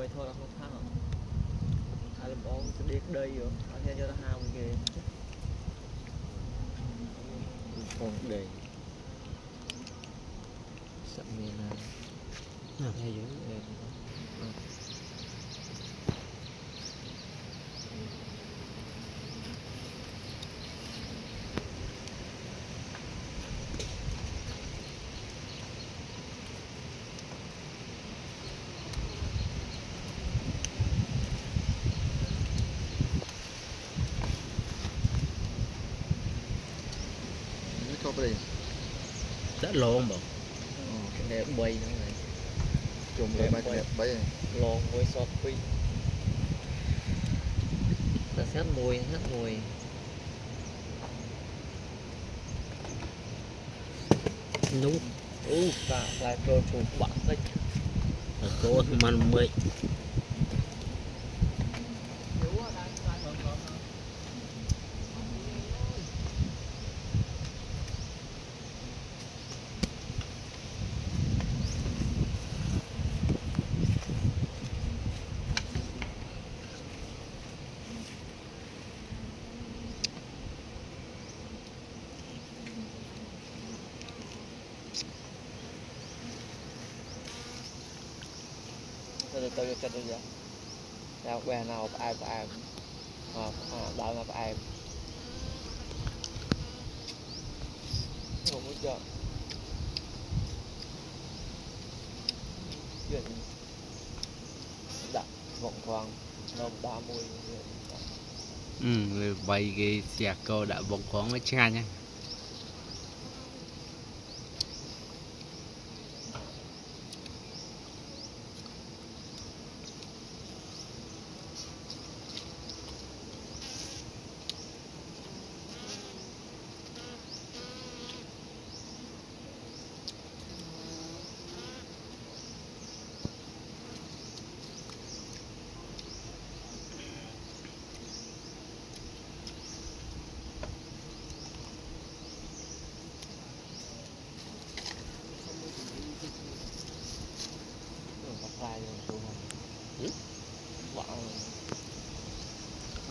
quay thôi là không thang à làm bóng đi đây rồi anh nghe cho nó ham kìa còn để sắp miền hay dữ có đây đã lộn bộ cái này bay nữa này chùm lại bay bay lon với sọt pin ta sát mùi nút cả lại pro chụp bạn đấy cô mình mới tôi cho tôi giờ nào bè nào ai đạo là ai không có chợ chuyện đặt vòng khoang nó 30 người bay cái xe cô đã bọc khoáng với cha nha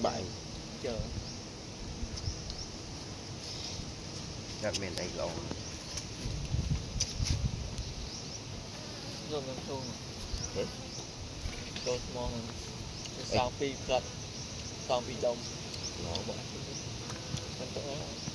bảy chờ đặt miền Tây lộn rồi nó xuống rồi mong sao pi cật sao pi đông nó bỏ nó